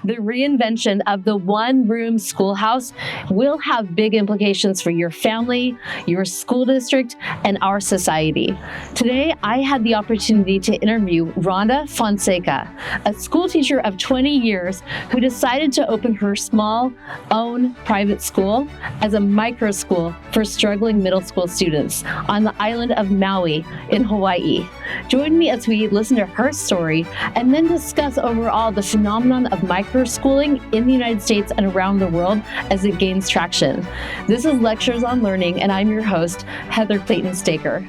The reinvention of the one-room schoolhouse will have big implications for your family, your school district, and our society. Today, I had the opportunity to interview Rhonda Fonseca, a school teacher of 20 years who decided to open her small, own private school as a microschool for struggling middle school students on the island of Maui in Hawaii. Join me as we listen to her story and then discuss overall the phenomenon of microschooling in the United States and around the world as it gains traction. This is Lectures on Learning, and I'm your host, Heather Clayton-Staker.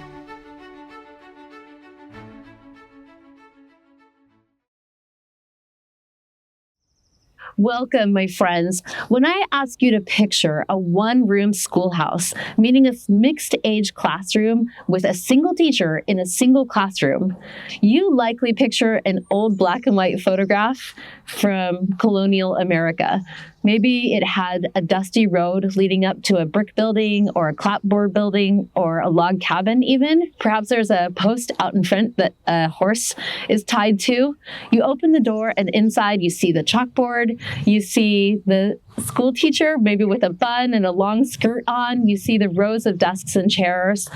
Welcome, my friends. When I ask you to picture a one-room schoolhouse, meaning a mixed-age classroom with a single teacher in a single classroom, you likely picture an old black and white photograph from colonial America. Maybe it had a dusty road leading up to a brick building or a clapboard building or a log cabin even. Perhaps there's a post out in front that a horse is tied to. You open the door and inside you see the chalkboard. You see the school teacher, maybe with a bun and a long skirt on. You see the rows of desks and chairs.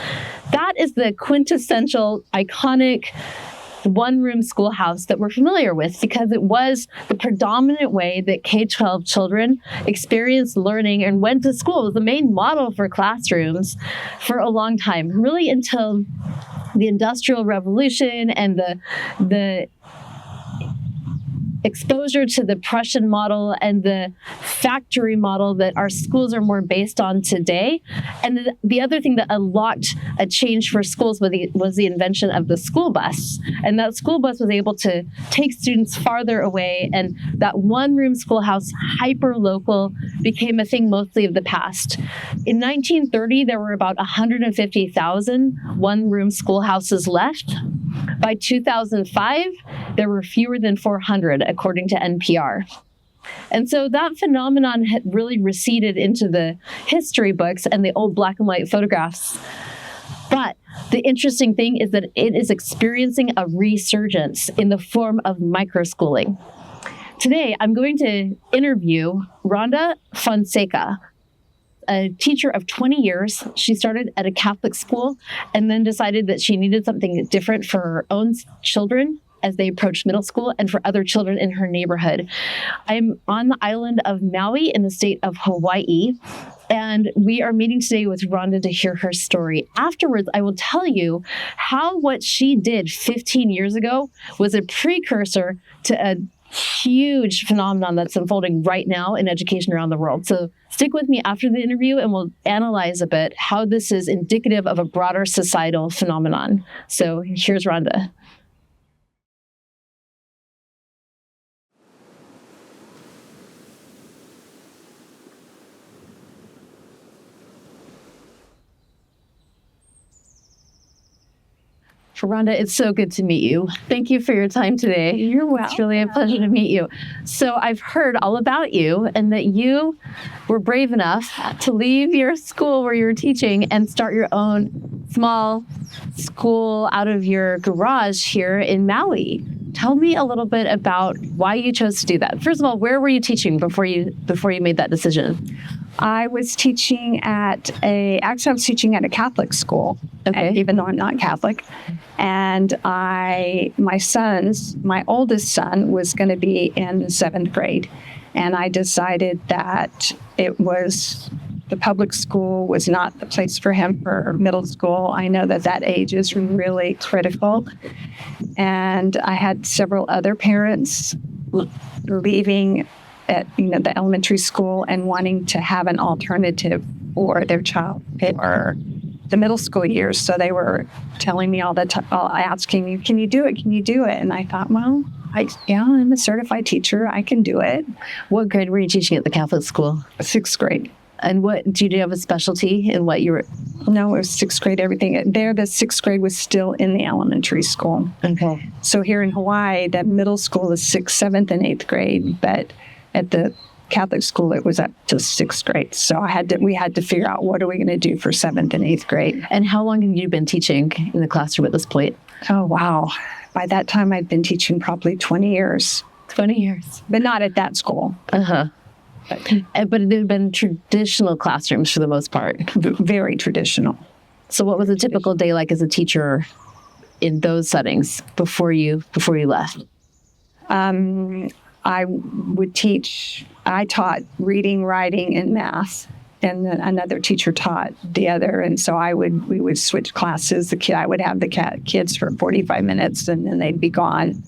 That is the quintessential, iconic one-room schoolhouse that we're familiar with because it was the predominant way that K-12 children experienced learning and went to school. It was the main model for classrooms for a long time, really until the Industrial Revolution and the exposure to the Prussian model and the factory model that our schools are more based on today. And the other thing that unlocked a change for schools was the invention of the school bus. And that school bus was able to take students farther away, and that one-room schoolhouse, hyper-local, became a thing mostly of the past. In 1930, there were about 150,000 one-room schoolhouses left. By 2005, there were fewer than 400, according to NPR. And so that phenomenon had really receded into the history books and the old black and white photographs. But the interesting thing is that it is experiencing a resurgence in the form of microschooling. Today, I'm going to interview Rhonda Fonseca, a teacher of 20 years. She started at a Catholic school and then decided that she needed something different for her own children as they approached middle school and for other children in her neighborhood. I'm on the island of Maui in the state of Hawaii, and we are meeting today with Rhonda to hear her story. Afterwards, I will tell you how what she did 15 years ago was a precursor to a huge phenomenon that's unfolding right now in education around the world. So stick with me after the interview and we'll analyze a bit how this is indicative of a broader societal phenomenon. So here's Rhonda. Rhonda, it's so good to meet you. Thank you for your time today. You're welcome. It's really a pleasure to meet you. So I've heard all about you and that you were brave enough to leave your school where you were teaching and start your own small school out of your garage here in Maui. Tell me a little bit about why you chose to do that. First of all, where were you teaching before you made that decision? I was teaching I was teaching at a Catholic school, okay, even though I'm not Catholic. And my oldest son was going to be in 7th grade. And I decided that the public school was not the place for him for middle school. I know that age is really critical. And I had several other parents leaving at the elementary school and wanting to have an alternative for their child or the middle school years. So they were telling me all the time, asking me, can you do it? Can you do it? And I thought, well, I'm a certified teacher. I can do it. What grade were you teaching at the Catholic school? 6th grade. And did you have a specialty in what you were? No, it was 6th grade, everything. There, the 6th grade was still in the elementary school. Okay. So here in Hawaii, that middle school is 6th, 7th, and 8th grade. But at the Catholic school, it was up to 6th grade. So we had to figure out what are we going to do for 7th and 8th grade. And how long have you been teaching in the classroom at this point? Oh, wow. By that time, I'd been teaching probably 20 years. 20 years. but not at that school. Uh-huh. But it had been traditional classrooms for the most part. Very traditional. So what was a typical day like as a teacher in those settings before you left? I taught reading, writing, and math, and then another teacher taught the other. And so we would switch classes. I would have the kids for 45 minutes, and then they'd be gone,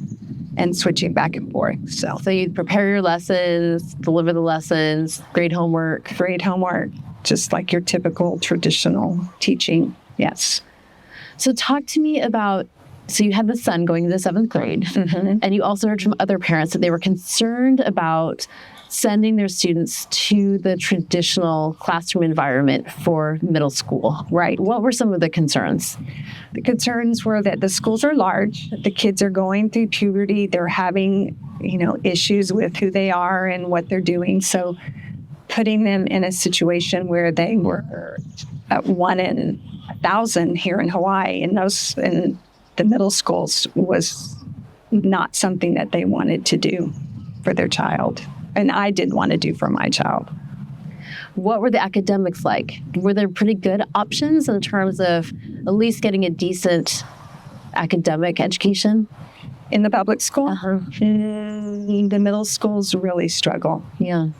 and switching back and forth. So you'd prepare your lessons, deliver the lessons, grade homework, just like your typical traditional teaching. Yes. So talk to me about, so you had the son going into 7th grade, and you also heard from other parents that they were concerned about sending their students to the traditional classroom environment for middle school. Right. What were some of the concerns? The concerns were that the schools are large, the kids are going through puberty, they're having, issues with who they are and what they're doing. So putting them in a situation where they were at 1 in 1,000 here in Hawaii, and the middle schools was not something that they wanted to do for their child. And I didn't want to do for my child. What were the academics like? Were there pretty good options in terms of at least getting a decent academic education? In the public school? Uh-huh. The middle schools really struggle. Yeah.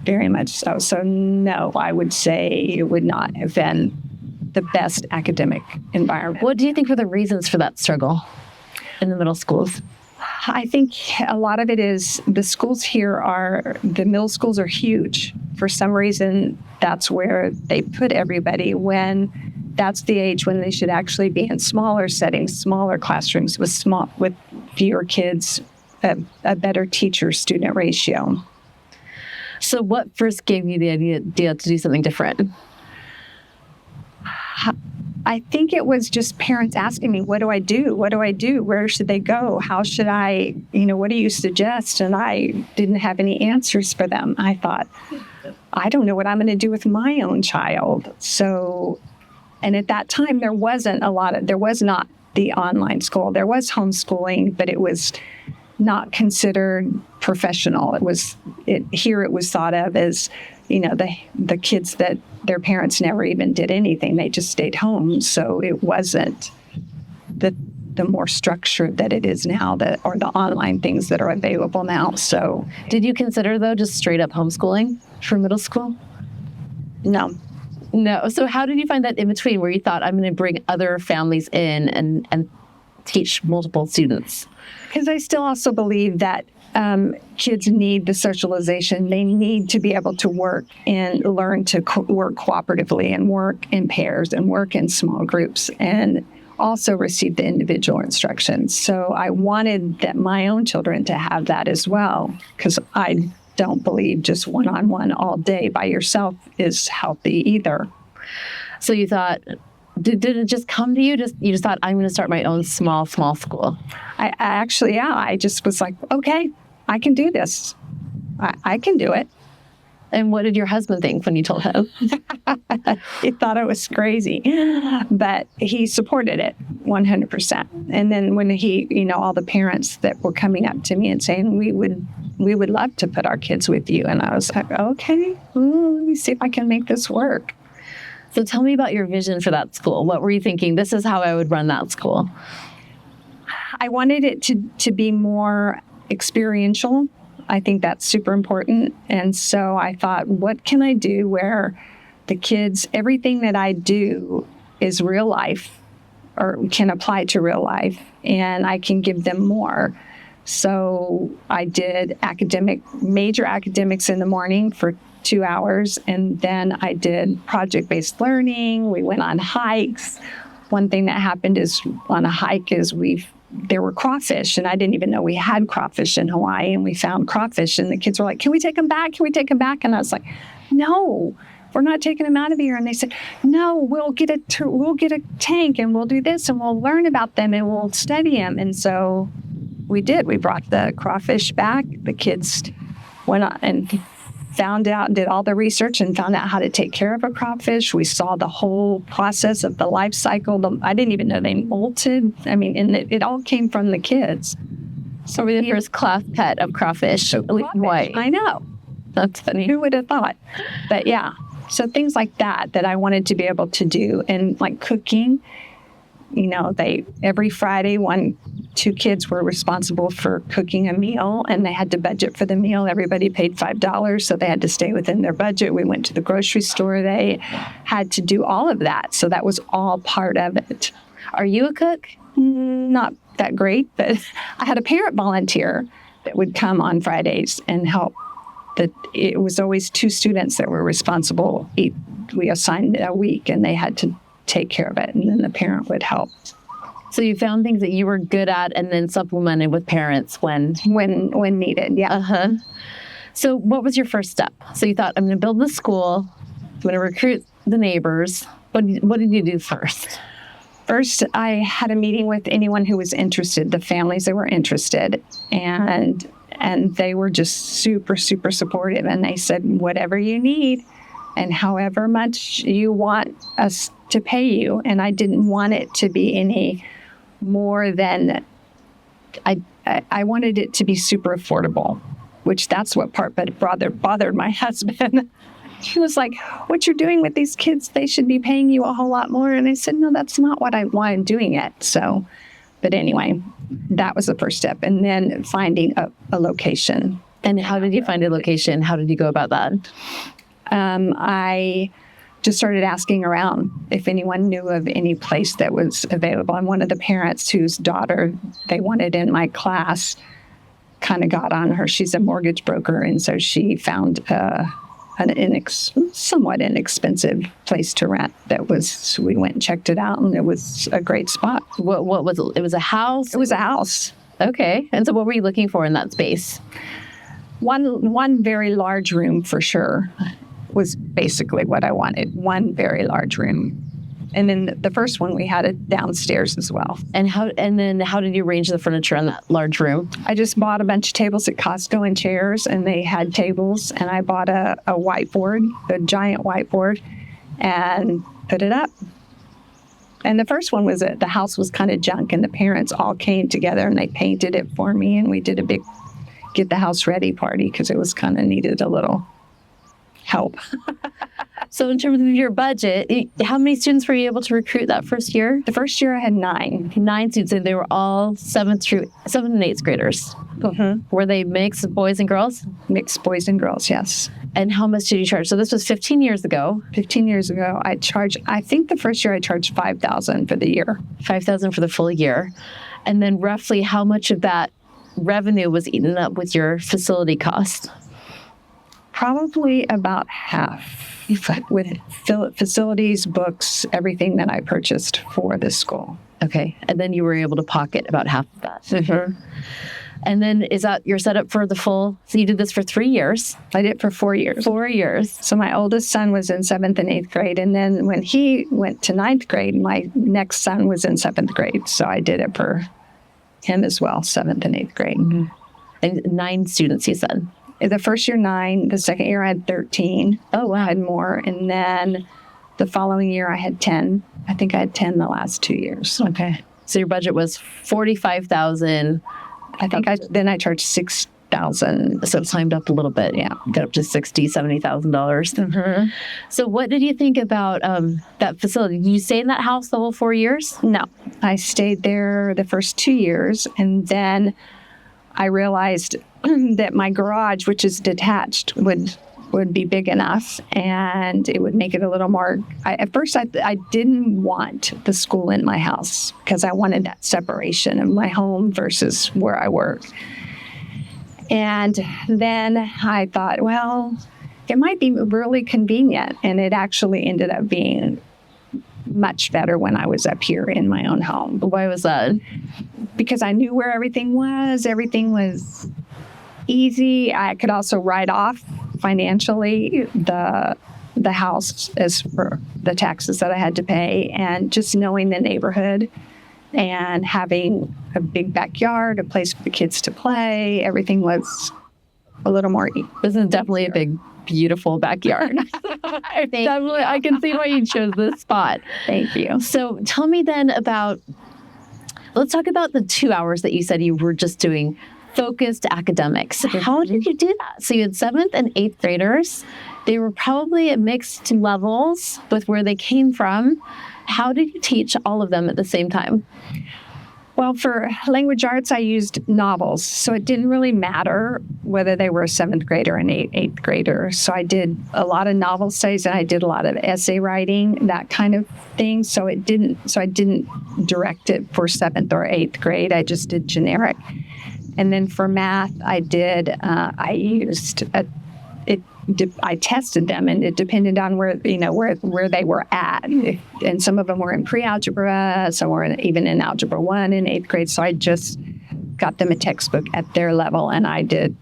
Very much so. So no, I would say it would not have been the best academic environment. What do you think were the reasons for that struggle in the middle schools? I think a lot of it is the middle schools are huge. For some reason, that's where they put everybody, when that's the age when they should actually be in smaller settings, smaller classrooms with fewer kids, a better teacher-student ratio. So what first gave you the idea to do something different? I think it was just parents asking me, what do I do? What do I do? Where should they go? How should I, what do you suggest? And I didn't have any answers for them. I thought, I don't know what I'm going to do with my own child. So, and at that time, there was not the online school. There was homeschooling, but it was not considered professional. It was thought of as, the kids that their parents never even did anything. They just stayed home. So it wasn't the more structured that it is now, or the online things that are available now. So did you consider, though, just straight up homeschooling for middle school? No. So how did you find that in between where you thought, I'm going to bring other families in and teach multiple students? Because I still also believe that kids need the socialization. They need to be able to work and learn to work cooperatively and work in pairs and work in small groups and also receive the individual instructions. So I wanted my own children to have that as well, because I don't believe just one-on-one all day by yourself is healthy either. So you thought, did it just come to you? You just thought, I'm going to start my own small school. I just was like, okay, I can do this. I can do it. And what did your husband think when you told him? He thought I was crazy, but he supported it 100%. And then when all the parents that were coming up to me and saying, we would love to put our kids with you. And I was like, okay, let me see if I can make this work. So tell me about your vision for that school. What were you thinking? This is how I would run that school. I wanted it to be more experiential. I think that's super important. And so I thought, what can I do where the kids, everything that I do is real life or can apply to real life, and I can give them more. So I did major academics in the morning for 2 hours, and then I did project-based learning. We went on hikes. One thing that happened is on a hike is there were crawfish, and I didn't even know we had crawfish in Hawaii, and we found crawfish, and the kids were like, can we take them back? Can we take them back? And I was like, no, we're not taking them out of here. And they said, no, we'll get a tank, and we'll do this, and we'll learn about them, and we'll study them. And so we did. We brought the crawfish back. The kids went on and found out, did all the research and found out how to take care of a crawfish. We saw the whole process of the life cycle. I didn't even know they molted. I mean, and it all came from the kids. So we're the first class pet of crawfish. Why? I know. That's funny. Who would have thought? But yeah, so things like that I wanted to be able to do. And like cooking, every Friday, 2 kids were responsible for cooking a meal, and they had to budget for the meal. Everybody paid $5, so they had to stay within their budget. We went to the grocery store. They had to do all of that. So that was all part of it. Are you a cook? Not that great, but I had a parent volunteer that would come on Fridays and help. That it was always 2 students that were responsible. We assigned a week, and they had to take care of it, and then the parent would help. So you found things that you were good at and then supplemented with parents when needed. Yeah. Uh-huh. So what was your first step? So you thought, I'm going to build the school. I'm going to recruit the neighbors. What did you do first? First, I had a meeting with anyone who was interested, the families that were interested, and they were just super, super supportive. And they said, whatever you need and however much you want us to pay you. And I didn't want it to be any more than, I wanted it to be super affordable, which that's what part but bothered my husband. He was like, what you're doing with these kids, they should be paying you a whole lot more. And I said, no, that's not why I'm doing it. So, but anyway, that was the first step. And then finding a location. And how did you find a location? How did you go about that? I just started asking around if anyone knew of any place that was available. And one of the parents whose daughter they wanted in my class kind of got on her. She's a mortgage broker. And so she found somewhat inexpensive place to rent we went and checked it out, and it was a great spot. What was it? It was a house? It was a house. Okay. And so what were you looking for in that space? One very large room for sure was basically what I wanted. One very large room. And then the first one, we had it downstairs as well. And then how did you arrange the furniture in that large room? I just bought a bunch of tables at Costco and chairs, and they had tables. And I bought a whiteboard, a giant whiteboard, and put it up. And the first one was the house was kind of junk, and the parents all came together and they painted it for me, and we did a big get the house ready party because it was kind of needed a little help. So in terms of your budget, how many students were you able to recruit that first year? The first year I had 9. 9 students, and they were all 7th and 8th graders. Mm-hmm. Were they mixed boys and girls? Mixed boys and girls, yes. And how much did you charge? So this was 15 years ago. 15 years ago, I think the first year I charged $5,000 for the year. $5,000 for the full year. And then roughly how much of that revenue was eaten up with your facility cost? Probably about half with facilities, books, everything that I purchased for this school. Okay. And then you were able to pocket about half of that. Mm-hmm. And then is that your setup for the full? So you did this for 3 years? I did it for 4 years. 4 years. So my oldest son was in 7th and 8th grade. And then when he went to 9th grade, my next son was in 7th grade. So I did it for him as well, 7th and 8th grade. Mm-hmm. And 9 students, you said? The first year, 9. The second year, I had 13. Oh, wow. I had more. And then the following year, I had 10. I think I had 10 the last 2 years. Okay. So your budget was $45,000. I think I charged $6,000. So it climbed up a little bit. Yeah. Got up to $60,000, $70,000. Mm-hmm. So what did you think about that facility? Did you stay in that house the whole 4 years? No. I stayed there the first 2 years. And then I realized that my garage, which is detached, would be big enough, and it would make it a little more. At first, I didn't want the school in my house because I wanted that separation of my home versus where I work. And then I thought, well, it might be really convenient, and it actually ended up being much better when I was up here in my own home. Why was that? Because I knew where everything was. Everything was easy. I could also write off financially the house as for the taxes that I had to pay, and just knowing the neighborhood and having a big backyard, a place for the kids to play, everything was a little more. This is definitely a big, beautiful backyard. I can see why you chose this spot. Thank you. So tell me then let's talk about the 2 hours that you said you were just doing focused academics. How did you do that? So you had 7th and 8th graders. They were probably at mixed levels with where they came from. How did you teach all of them at the same time? Well, for language arts, I used novels. So it didn't really matter whether they were a 7th grader and eighth grader. So I did a lot of novel studies and I did a lot of essay writing, that kind of thing. So I didn't direct it for 7th or 8th grade. I just did generic. And then for math, I tested them, and it depended on where they were at. And some of them were in pre-algebra, some were even in algebra 1 in 8th grade. So I just got them a textbook at their level, and I did,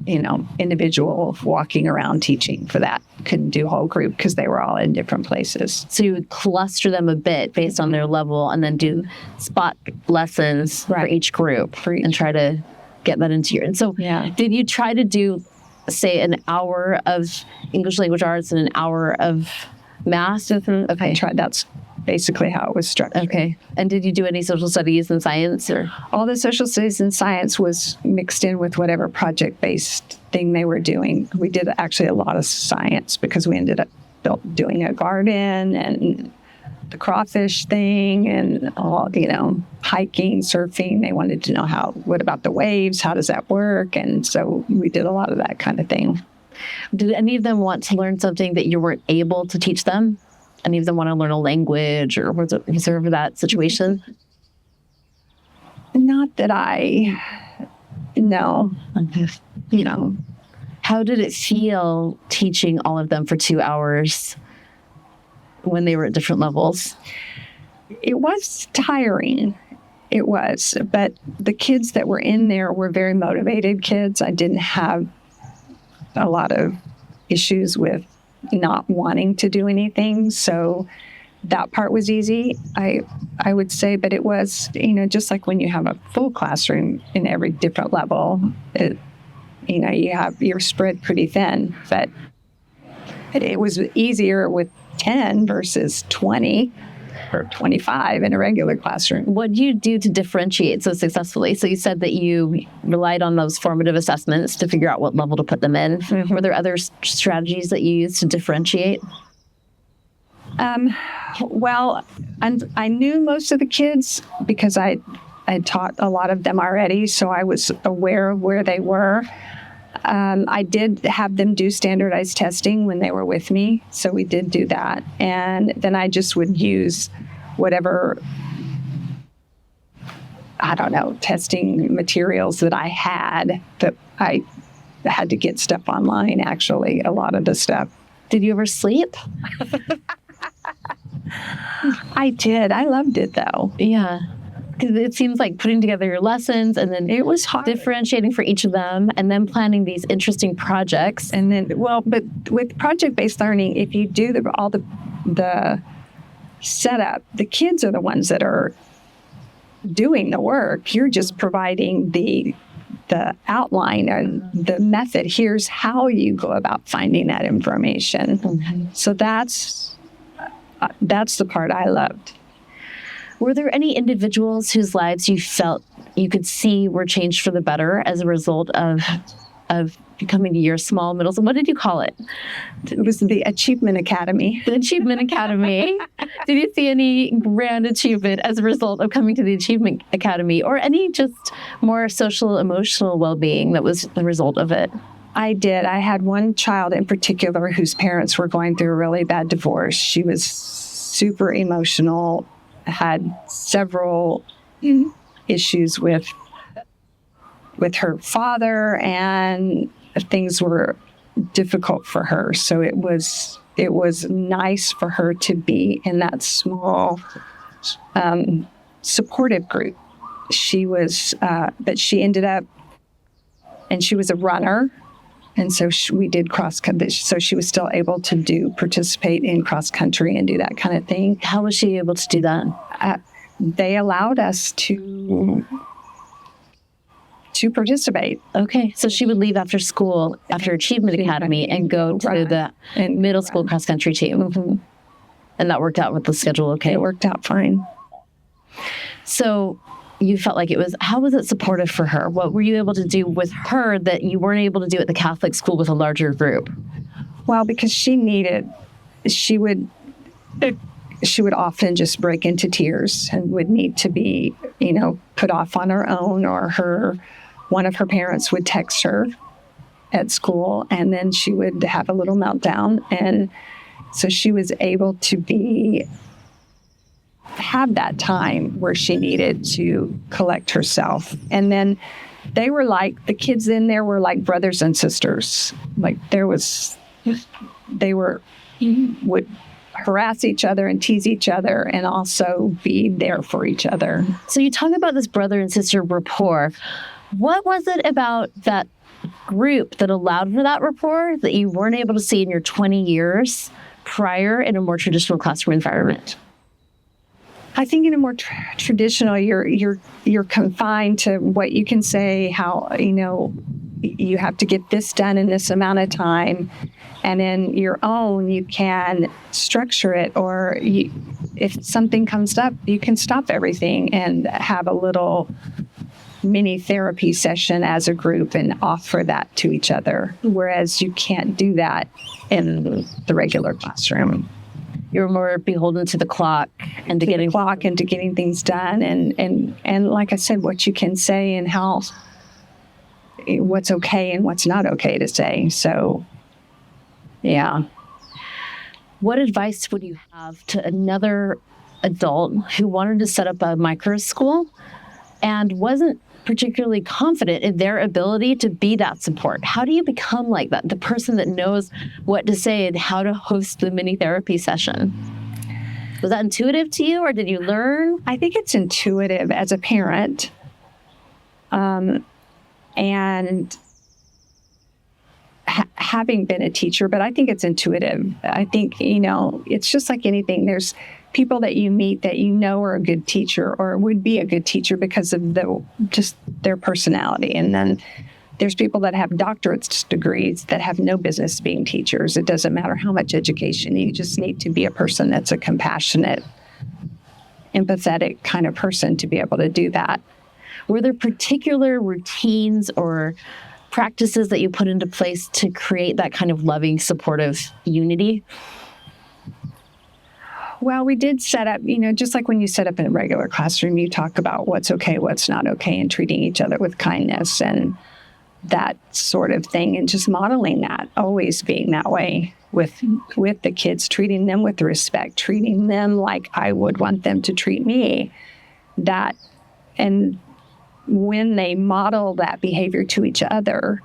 individual walking around teaching for that. Couldn't do whole group because they were all in different places. So you would cluster them a bit based on their level and then do spot lessons for each group and try to get that into your... And so did you try to do, say, an hour of English language arts and an hour of math? Okay. I tried. That's basically how it was structured. Okay. And did you do any social studies and science? Or all the social studies and science was mixed in with whatever project-based thing they were doing. We did actually a lot of science because we ended up doing a garden and the crawfish thing and all, hiking, surfing. They wanted to know what about the waves? How does that work? And so we did a lot of that kind of thing. Did any of them want to learn something that you weren't able to teach them? Any of them want to learn a language, or was there ever that situation? Not that no. How did it feel teaching all of them for 2 hours when they were at different levels? It was tiring. It was. But the kids that were in there were very motivated kids. I didn't have a lot of issues with not wanting to do anything. So that part was easy, I would say. But it was, just like when you have a full classroom in every different level, you're spread pretty thin. But it was easier with 10 versus 20 or 25 in a regular classroom. What do you do to differentiate so successfully? So you said that you relied on those formative assessments to figure out what level to put them in. Mm-hmm. Were there other strategies that you used to differentiate? Well, I knew most of the kids because I taught a lot of them already, so I was aware of where they were. I did have them do standardized testing when they were with me, so we did do that. And then I just would use whatever, testing materials that I had, that I had to get stuff online, actually, a lot of the stuff. Did you ever sleep? I did. I loved it, though. Yeah. Because it seems like putting together your lessons and then it was hard. Differentiating for each of them and then planning these interesting projects. And then, but with project-based learning, if you do all the setup, the kids are the ones that are doing the work. You're just providing the outline and the method. Here's how you go about finding that information. Mm-hmm. So that's the part I loved. Were there any individuals whose lives you felt you could see were changed for the better as a result of coming to your small middle school? What did you call it? It was the Achievement Academy. The Achievement Academy. Did you see any grand achievement as a result of coming to the Achievement Academy, or any just more social, emotional well-being that was the result of it? I did. I had one child in particular whose parents were going through a really bad divorce. She was super emotional, had several issues with her father, and things were difficult for her. So it was nice for her to be in that small supportive group. She was, but she ended up, and she was a runner. And so we did cross country. So she was still able to participate in cross country and do that kind of thing. How was she able to do that? They allowed us to participate. Okay. So she would leave after school, after Achievement Academy, and go to the middle school cross country team. Mm-hmm. And that worked out with the schedule okay? It worked out fine. So you felt like how was it supportive for her? What were you able to do with her that you weren't able to do at the Catholic school with a larger group? Well, because she would often just break into tears and would need to be, put off on her own, or one of her parents would text her at school, and then she would have a little meltdown. And so she was able to have that time where she needed to collect herself. And then the kids in there were like brothers and sisters. Like they would harass each other and tease each other and also be there for each other. So you talk about this brother and sister rapport. What was it about that group that allowed for that rapport that you weren't able to see in your 20 years prior in a more traditional classroom environment? I think in a more traditional, you're confined to what you can say, how, you have to get this done in this amount of time. And in your own, you can structure it, or if something comes up, you can stop everything and have a little mini therapy session as a group and offer that to each other. Whereas you can't do that in the regular classroom. You're more beholden to the clock and to getting things done, and like I said, what you can say and what's okay and what's not okay to say. So, yeah. What advice would you have to another adult who wanted to set up a micro school and wasn't particularly confident in their ability to be that support? How do you become like that, the person that knows what to say and how to host the mini therapy session? Was that intuitive to you, or did you learn? I think it's intuitive as a parent. And having been a teacher, but I think it's intuitive. I think, it's just like anything. There's people that you meet that are a good teacher or would be a good teacher because of their personality. And then there's people that have doctorate degrees that have no business being teachers. It doesn't matter how much education. You just need to be a person that's a compassionate, empathetic kind of person to be able to do that. Were there particular routines or practices that you put into place to create that kind of loving, supportive unity? Well, we did set up, just like when you set up in a regular classroom, you talk about what's okay, what's not okay, and treating each other with kindness and that sort of thing, and just modeling that, always being that way with the kids, treating them with respect, treating them like I would want them to treat me. And when they model that behavior to each other,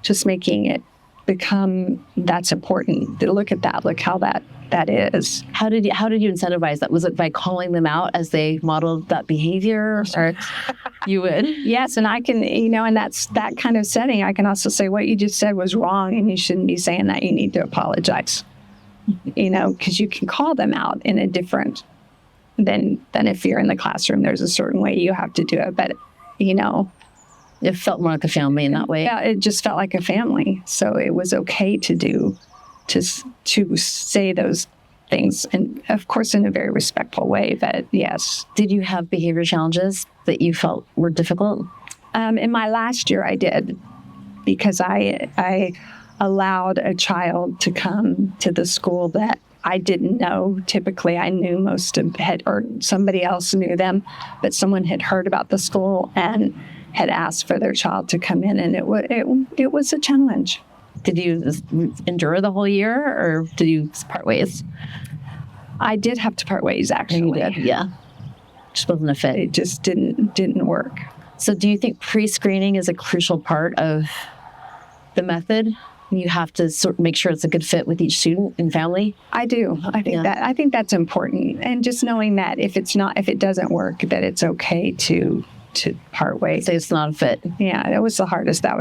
just making it become, that's important. Look at that. Look how that is. How did you incentivize that? Was it by calling them out as they modeled that behavior, or you would? Yes, and I can, in that kind of setting, I can also say what you just said was wrong, and you shouldn't be saying that. You need to apologize. Because you can call them out in a different than if you're in the classroom. There's a certain way you have to do it, but it felt more like a family in that way. Yeah, it just felt like a family. So it was okay to say those things, and of course in a very respectful way. But yes. Did you have behavior challenges that you felt were difficult? In my last year, I did, because I allowed a child to come to the school that I didn't know. Typically, I knew or somebody else knew them, but someone had heard about the school and had asked for their child to come in, and it was a challenge. Did you endure the whole year, or did you part ways? I did have to part ways, actually. You did, yeah. Just wasn't a fit. It just didn't work. So do you think pre-screening is a crucial part of the method? You have to sort of make sure it's a good fit with each student and family? I do. I think that's important. And just knowing that if it doesn't work, that it's okay to part ways. Say it's not a fit. Yeah, that was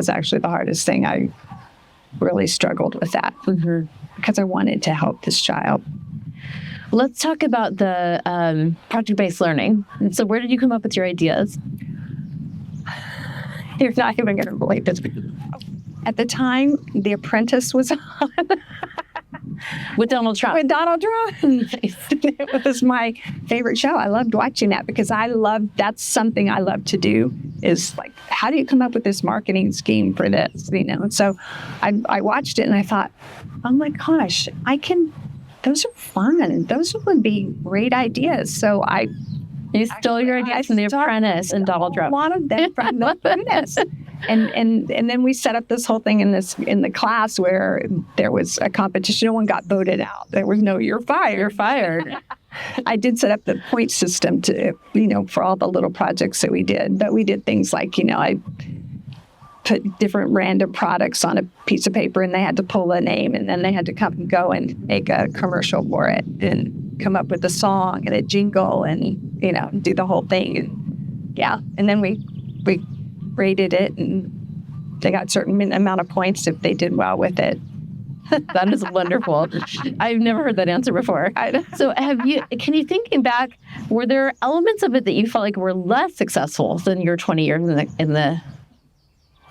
actually the hardest thing. I really struggled with that because I wanted to help this child. Let's talk about the project-based learning. And so where did you come up with your ideas? You're not even going to believe this. At the time, The Apprentice was on. With Donald Trump. With Donald Trump. It was my favorite show. I loved watching that because that's something I love to do is like, how do you come up with this marketing scheme for this? And so I watched it and I thought, oh my gosh, those are fun. Those would be great ideas. So You stole your ideas from The Apprentice and Donald Trump. A lot of them from The Apprentice. And then we set up this whole thing in the class where there was a competition. No one got voted out. There was no, you're fired. You're fired. I did set up the point system to, for all the little projects that we did. But we did things like, I put different random products on a piece of paper and they had to pull a name and then they had to come and go and make a commercial for it and come up with a song and a jingle and, do the whole thing. And then we rated it and they got a certain amount of points if they did well with it. That is wonderful. I've never heard that answer before. So can you thinking back, were there elements of it that you felt like were less successful than your 20 years in the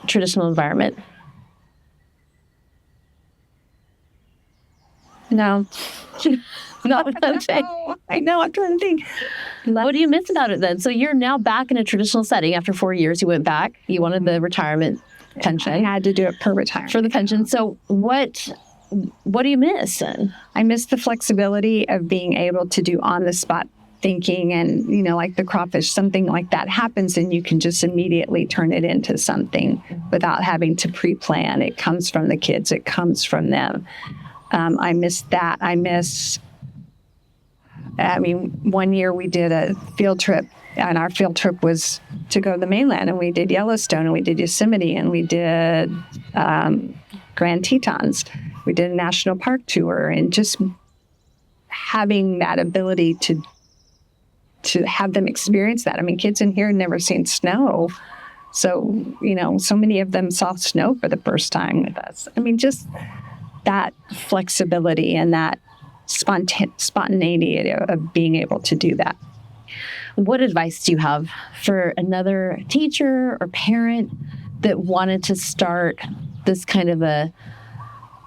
traditional environment? No. Not one thing. I know. I'm trying to think. What do you miss about it then? So you're now back in a traditional setting. After 4 years, you went back. You wanted the retirement pension. I had to do it per retirement. For the pension. So what do you miss then? I miss the flexibility of being able to do on-the-spot thinking and, like the crawfish, something like that happens and you can just immediately turn it into something without having to pre-plan. It comes from the kids. It comes from them. I miss that. One year we did a field trip, and our field trip was to go to the mainland, and we did Yellowstone, and we did Yosemite, and we did Grand Tetons. We did a national park tour, and just having that ability to have them experience that. Kids in here had never seen snow. So, so many of them saw snow for the first time with us. Just that flexibility and that spontaneity of being able to do that. What advice do you have for another teacher or parent that wanted to start this kind of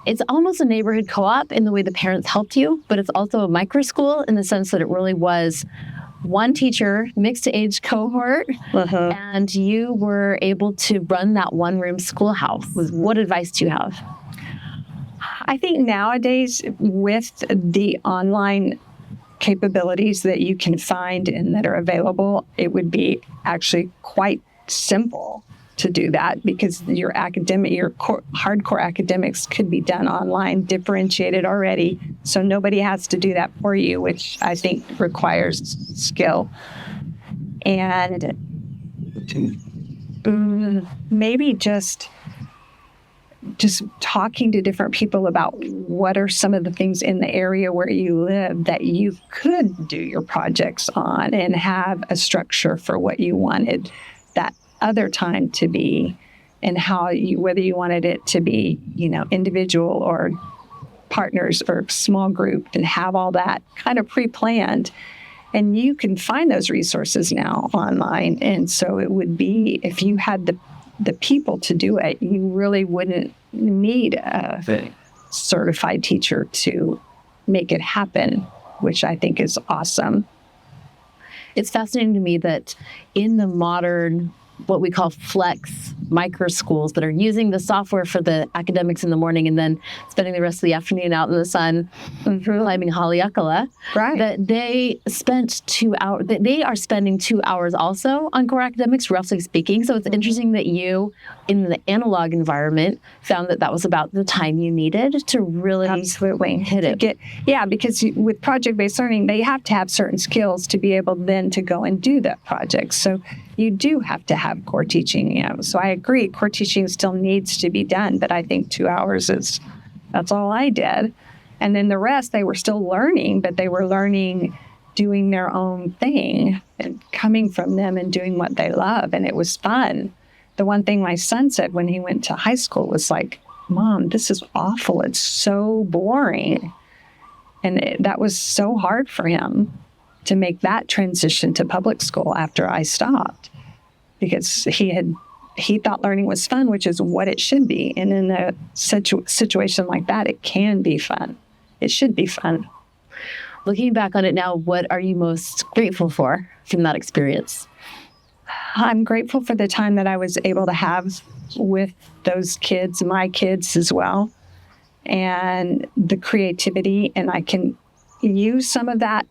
it's almost a neighborhood co-op in the way the parents helped you, but it's also a micro school in the sense that it really was one teacher, mixed age cohort, and you were able to run that one-room schoolhouse. What advice do you have? I think nowadays with the online capabilities that you can find and that are available, it would be actually quite simple to do that because your hardcore academics could be done online, differentiated already. So nobody has to do that for you, which I think requires skill. And maybe just talking to different people about what are some of the things in the area where you live that you could do your projects on and have a structure for what you wanted that other time to be and whether you wanted it to be, individual or partners or small group and have all that kind of pre-planned. And you can find those resources now online. And so it would be, if you had the people to do it, you really wouldn't need a certified teacher to make it happen, which I think is awesome. It's fascinating to me that in the modern, what we call flex micro schools that are using the software for the academics in the morning and then spending the rest of the afternoon out in the sun climbing Haleakala, right? That they spent 2 hours, they are spending 2 hours also on core academics, roughly speaking. So it's interesting that you, in the analog environment, found that was about the time you needed to really hit it. Because with project-based learning, they have to have certain skills to be able then to go and do that project. So you do have to have core teaching. So I agree, core teaching still needs to be done, but I think 2 hours that's all I did. And then the rest, they were still learning, but they were learning doing their own thing and coming from them and doing what they love. And it was fun. The one thing my son said when he went to high school was like, Mom, this is awful. It's so boring. And that was so hard for him to make that transition to public school after I stopped, because he thought learning was fun, which is what it should be. And in a situation like that, it can be fun. it should be fun. Looking back on it now, what are you most grateful for from that experience? I'm grateful for the time that I was able to have with those kids, my kids as well, and the creativity. And I can use some of that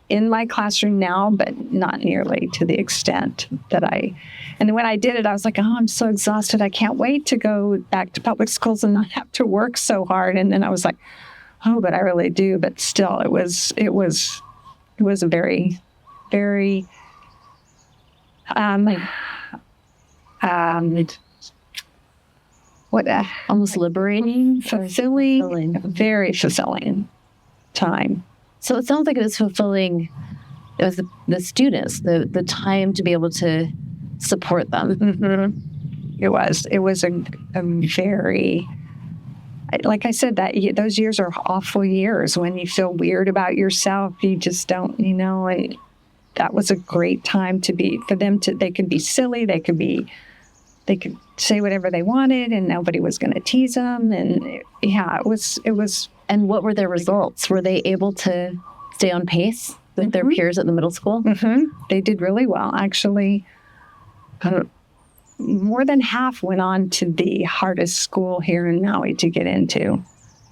in my classroom now, but not nearly to the extent that and when I did it, I was like, oh, I'm so exhausted. I can't wait to go back to public schools and not have to work so hard. And then I was like, oh, but I really do. But still, it was a very, very, Almost liberating, fulfilling, very fulfilling time. So it sounds like it was fulfilling. It was the students, the time to be able to support them. Mm-hmm. It was a very, like I said, those years are awful years when you feel weird about yourself. You just don't, and that was a great time for them they could be silly. They could say whatever they wanted and nobody was going to tease them. And it was. And what were their results? Were they able to stay on pace with their peers at the middle school? Mm-hmm. They did really well. Actually, more than half went on to the hardest school here in Maui to get into,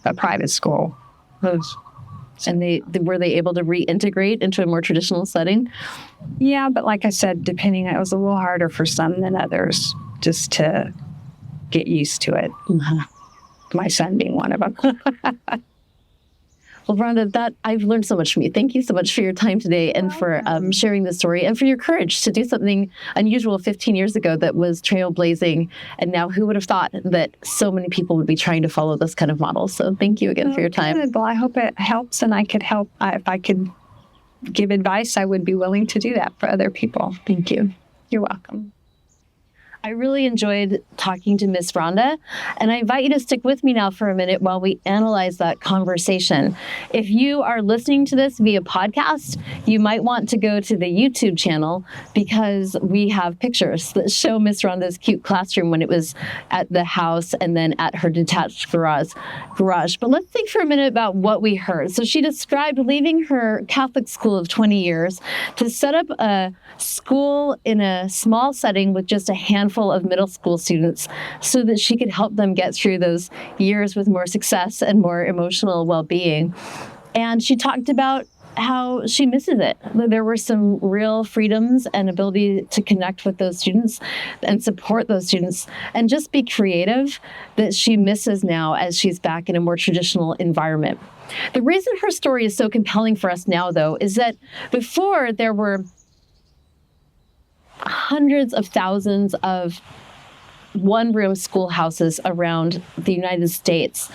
a private school. And were they able to reintegrate into a more traditional setting? Yeah, but like I said, it was a little harder for some than others just to get used to it. Mm-hmm. My son being one of them. Well, Rhonda, I've learned so much from you. Thank you so much for your time today and for sharing the story and for your courage to do something unusual 15 years ago that was trailblazing. And now who would have thought that so many people would be trying to follow this kind of model? So thank you again for your time. Good. Well, I hope it helps and I could help. If I could give advice, I would be willing to do that for other people. Thank you. You're welcome. I really enjoyed talking to Miss Rhonda, and I invite you to stick with me now for a minute while we analyze that conversation. If you are listening to this via podcast, you might want to go to the YouTube channel because we have pictures that show Miss Rhonda's cute classroom when it was at the house and then at her detached garage. But let's think for a minute about what we heard. So she described leaving her Catholic school of 20 years to set up a school in a small setting with just a handful of middle school students so that she could help them get through those years with more success and more emotional well-being. And she talked about how she misses it. There were some real freedoms and ability to connect with those students and support those students and just be creative that she misses now as she's back in a more traditional environment. The reason her story is so compelling for us now, though, is that before there were hundreds of thousands of one-room schoolhouses around the United States.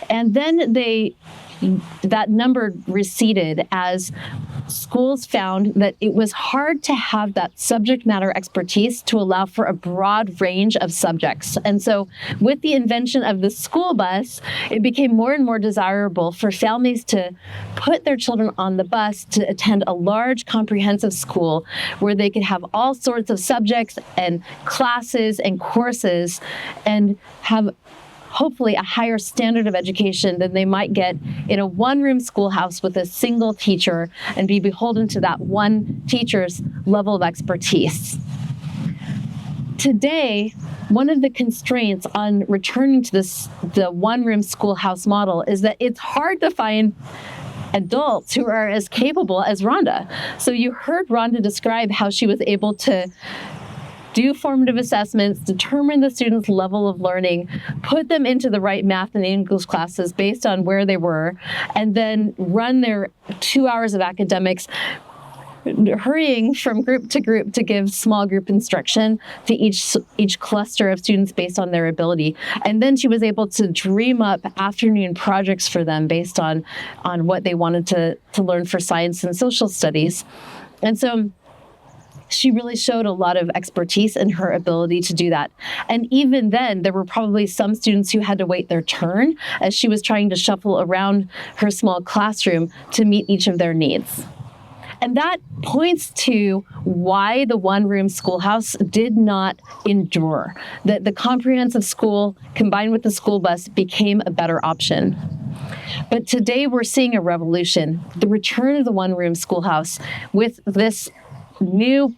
And then that number receded as schools found that it was hard to have that subject matter expertise to allow for a broad range of subjects. And so with the invention of the school bus, it became more and more desirable for families to put their children on the bus to attend a large comprehensive school where they could have all sorts of subjects and classes and courses and have hopefully a higher standard of education than they might get in a one-room schoolhouse with a single teacher and be beholden to that one teacher's level of expertise. Today, one of the constraints on returning to the one-room schoolhouse model is that it's hard to find adults who are as capable as Rhonda. So you heard Rhonda describe how she was able to do formative assessments, determine the students' level of learning, put them into the right math and English classes based on where they were, and then run their 2 hours of academics, hurrying from group to group to give small group instruction to each cluster of students based on their ability. And then she was able to dream up afternoon projects for them based on what they wanted to learn for science and social studies. And so she really showed a lot of expertise in her ability to do that. And even then, there were probably some students who had to wait their turn as she was trying to shuffle around her small classroom to meet each of their needs. And that points to why the one-room schoolhouse did not endure, that the comprehensive school combined with the school bus became a better option. But today we're seeing a revolution, the return of the one-room schoolhouse with this new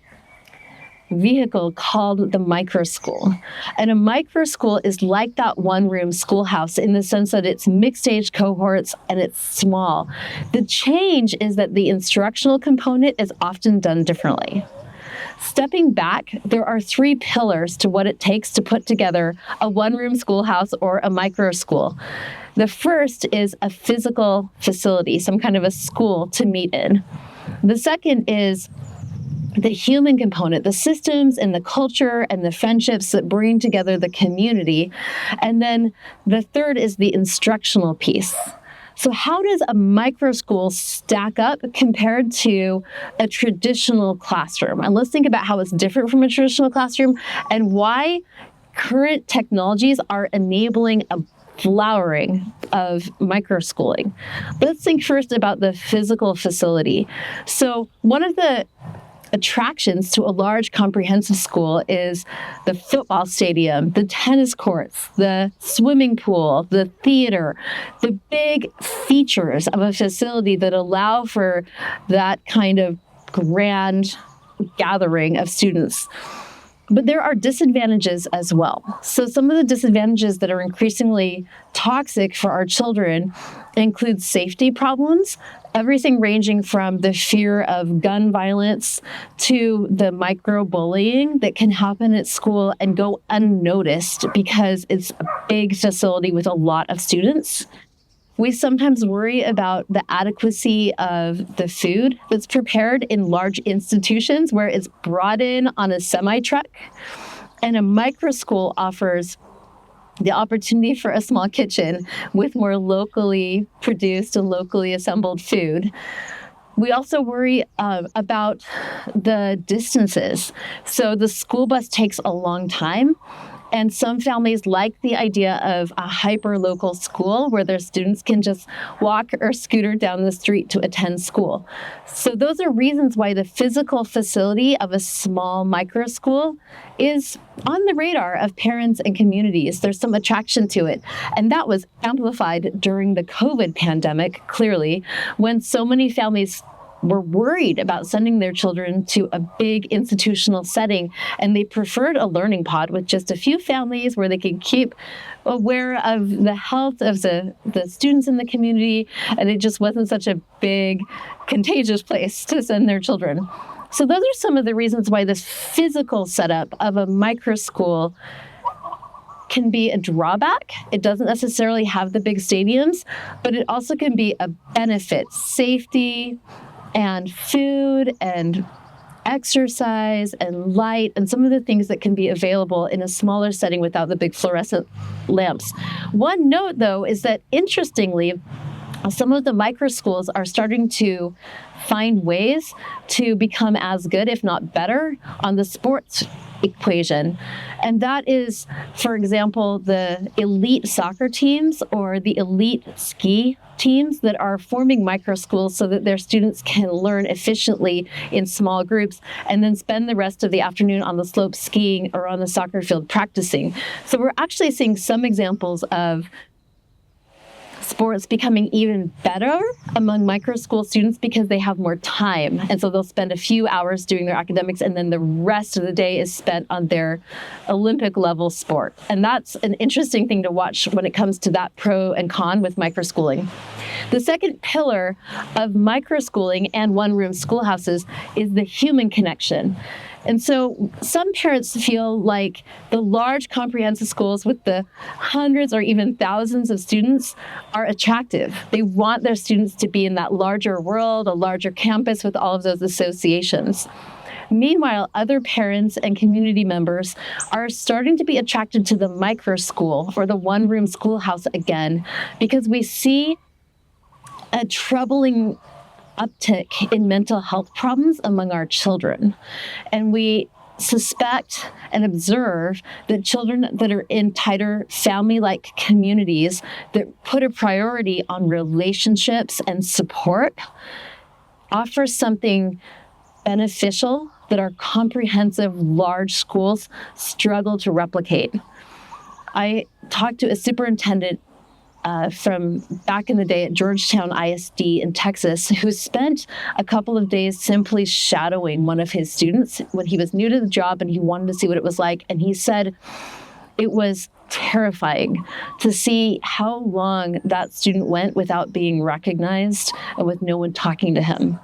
vehicle called the microschool. And a microschool is like that one-room schoolhouse in the sense that it's mixed-age cohorts and it's small. The change is that the instructional component is often done differently. Stepping back, there are 3 pillars to what it takes to put together a one-room schoolhouse or a micro school. The first is a physical facility, some kind of a school to meet in. The second is the human component, the systems and the culture and the friendships that bring together the community. And then the third is the instructional piece. So how does a micro school stack up compared to a traditional classroom? And let's think about how it's different from a traditional classroom and why current technologies are enabling a flowering of microschooling. Let's think first about the physical facility. So one of the attractions to a large comprehensive school is the football stadium, the tennis courts, the swimming pool, the theater, the big features of a facility that allow for that kind of grand gathering of students. But there are disadvantages as well. So some of the disadvantages that are increasingly toxic for our children include safety problems, everything ranging from the fear of gun violence to the microbullying that can happen at school and go unnoticed because it's a big facility with a lot of students. We sometimes worry about the adequacy of the food that's prepared in large institutions where it's brought in on a semi-truck. And a micro school offers the opportunity for a small kitchen with more locally produced and locally assembled food. We also worry about the distances. So the school bus takes a long time. And some families like the idea of a hyper-local school where their students can just walk or scooter down the street to attend school. So those are reasons why the physical facility of a small micro school is on the radar of parents and communities. There's some attraction to it. And that was amplified during the COVID pandemic, clearly, when so many families were worried about sending their children to a big institutional setting, and they preferred a learning pod with just a few families where they could keep aware of the health of the students in the community, and it just wasn't such a big, contagious place to send their children. So those are some of the reasons why this physical setup of a micro school can be a drawback. It doesn't necessarily have the big stadiums, but it also can be a benefit. Safety and food and exercise and light and some of the things that can be available in a smaller setting without the big fluorescent lamps. One note, though, is that interestingly, some of the micro schools are starting to find ways to become as good, if not better, on the sports equation. And that is, for example, the elite soccer teams or the elite ski teams that are forming micro schools so that their students can learn efficiently in small groups and then spend the rest of the afternoon on the slope skiing or on the soccer field practicing. So we're actually seeing some examples of sports becoming even better among micro school students because they have more time. And so they'll spend a few hours doing their academics and then the rest of the day is spent on their Olympic level sport. And that's an interesting thing to watch when it comes to that pro and con with micro schooling. The second pillar of micro schooling and one-room schoolhouses is the human connection. And so some parents feel like the large comprehensive schools with the hundreds or even thousands of students are attractive. They want their students to be in that larger world, a larger campus with all of those associations. Meanwhile, other parents and community members are starting to be attracted to the micro school or the one-room schoolhouse again, because we see a troubling uptick in mental health problems among our children. And we suspect and observe that children that are in tighter family-like communities that put a priority on relationships and support offer something beneficial that our comprehensive large schools struggle to replicate. I talked to a superintendent from back in the day at Georgetown ISD in Texas, who spent a couple of days simply shadowing one of his students when he was new to the job and he wanted to see what it was like. And he said it was terrifying to see how long that student went without being recognized and with no one talking to him.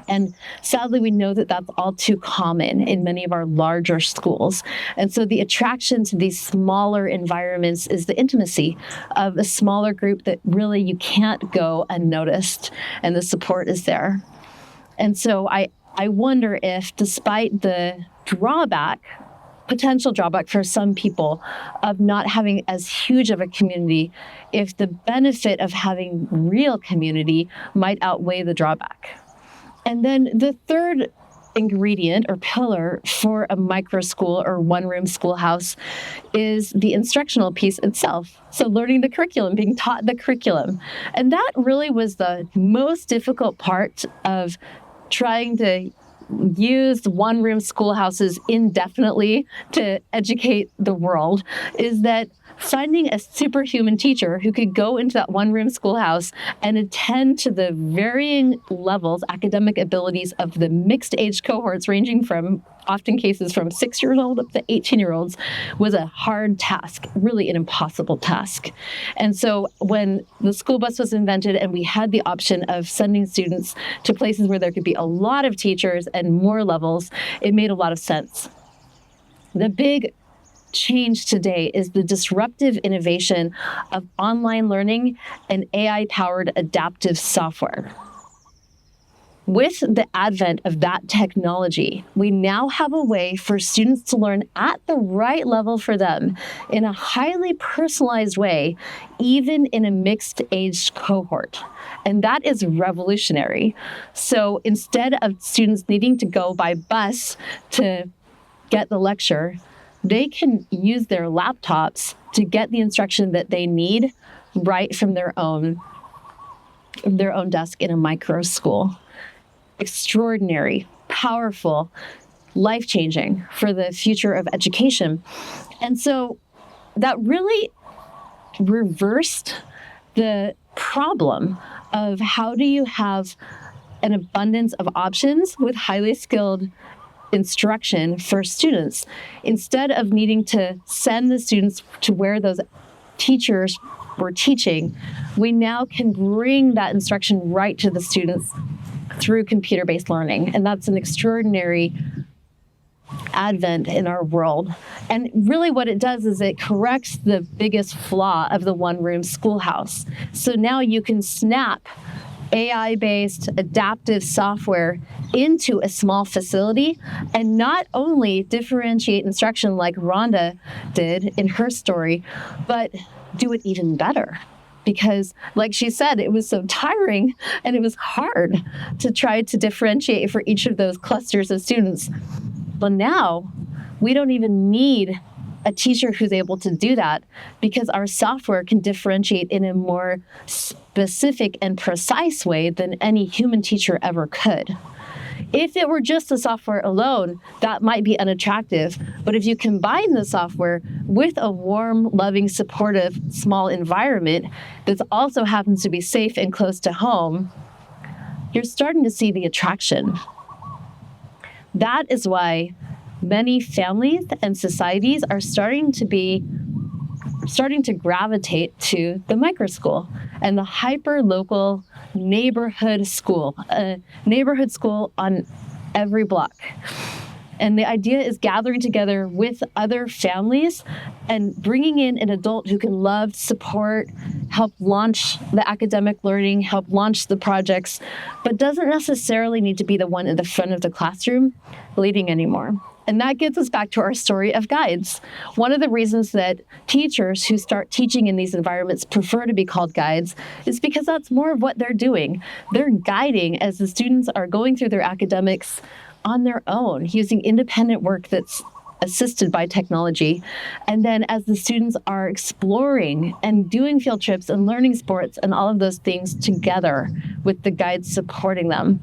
And sadly, we know that that's all too common in many of our larger schools. And so the attraction to these smaller environments is the intimacy of a smaller group that really you can't go unnoticed, and the support is there. And so I wonder if, despite the potential drawback for some people of not having as huge of a community, if the benefit of having real community might outweigh the drawback. And then the third ingredient or pillar for a micro school or one-room schoolhouse is the instructional piece itself. So learning the curriculum, being taught the curriculum. And that really was the most difficult part of trying to use one-room schoolhouses indefinitely to educate the world, is that finding a superhuman teacher who could go into that one-room schoolhouse and attend to the varying levels, academic abilities of the mixed age cohorts ranging from, often cases, from 6-year-old up to 18-year-olds was a hard task, really an impossible task. And so when the school bus was invented and we had the option of sending students to places where there could be a lot of teachers and more levels, it made a lot of sense. The big change today is the disruptive innovation of online learning and AI-powered adaptive software. With the advent of that technology, we now have a way for students to learn at the right level for them in a highly personalized way, even in a mixed age cohort. And that is revolutionary. So instead of students needing to go by bus to get the lecture, they can use their laptops to get the instruction that they need right from their own desk in a micro school. Extraordinary, powerful, life-changing for the future of education. And so that really reversed the problem of how do you have an abundance of options with highly skilled instruction for students. Instead of needing to send the students to where those teachers were teaching, we now can bring that instruction right to the students through computer-based learning. And that's an extraordinary advent in our world. And really what it does is it corrects the biggest flaw of the one-room schoolhouse. So now you can snap AI-based adaptive software into a small facility and not only differentiate instruction like Rhonda did in her story, but do it even better. Because like she said, it was so tiring and it was hard to try to differentiate for each of those clusters of students. But now we don't even need a teacher who's able to do that because our software can differentiate in a more specific and precise way than any human teacher ever could. If it were just the software alone, that might be unattractive. But if you combine the software with a warm, loving, supportive, small environment that also happens to be safe and close to home, you're starting to see the attraction. That is why many families and societies are starting to gravitate to the microschool and the hyper-local neighborhood school, a neighborhood school on every block. And the idea is gathering together with other families and bringing in an adult who can love, support, help launch the academic learning, help launch the projects, but doesn't necessarily need to be the one at the front of the classroom leading anymore. And that gets us back to our story of guides. One of the reasons that teachers who start teaching in these environments prefer to be called guides is because that's more of what they're doing. They're guiding as the students are going through their academics on their own, using independent work that's assisted by technology. And then as the students are exploring and doing field trips and learning sports and all of those things together with the guides supporting them.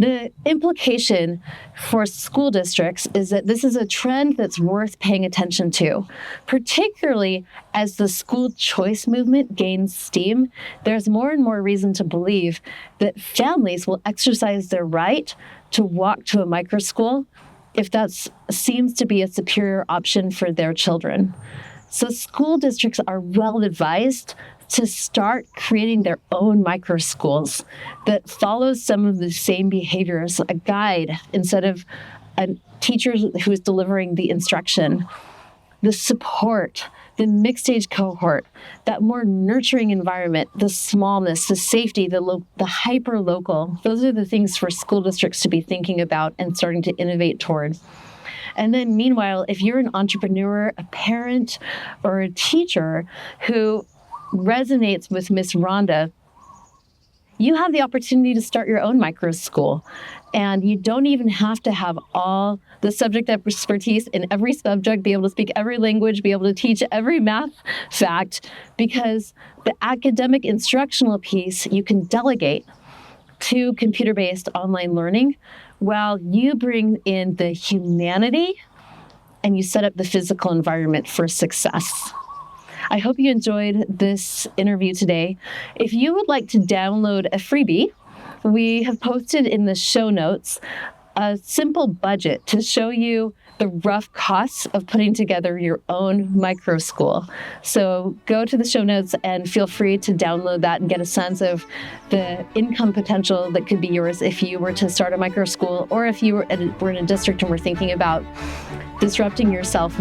The implication for school districts is that this is a trend that's worth paying attention to, particularly as the school choice movement gains steam. There's more and more reason to believe that families will exercise their right to walk to a microschool if that seems to be a superior option for their children. So school districts are well advised to start creating their own microschools that follow some of the same behaviors, a guide instead of a teacher who is delivering the instruction, the support, the mixed age cohort, that more nurturing environment, the smallness, the safety, the hyper local. Those are the things for school districts to be thinking about and starting to innovate towards. And then meanwhile, if you're an entrepreneur, a parent, or a teacher who resonates with Miss Rhonda, you have the opportunity to start your own micro school. And you don't even have to have all the subject expertise in every subject, be able to speak every language, be able to teach every math fact, because the academic instructional piece you can delegate to computer-based online learning while you bring in the humanity and you set up the physical environment for success. I hope you enjoyed this interview today. If you would like to download a freebie, we have posted in the show notes a simple budget to show you the rough costs of putting together your own micro school. So go to the show notes and feel free to download that and get a sense of the income potential that could be yours if you were to start a micro school, or if you were in a district and were thinking about disrupting yourself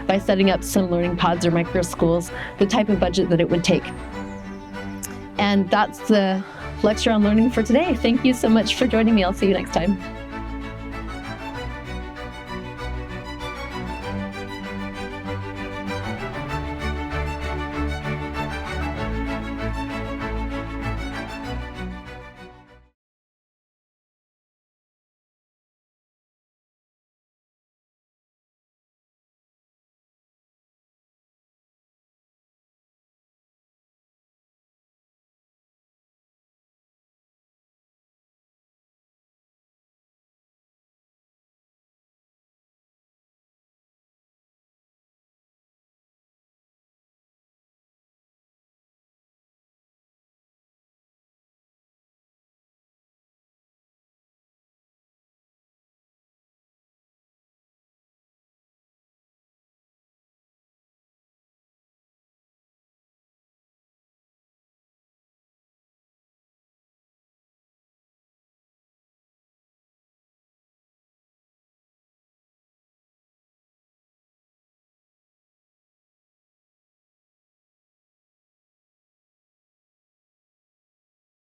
by setting up some learning pods or micro schools, the type of budget that it would take. And that's the lecture on learning for today. Thank you so much for joining me. I'll see you next time.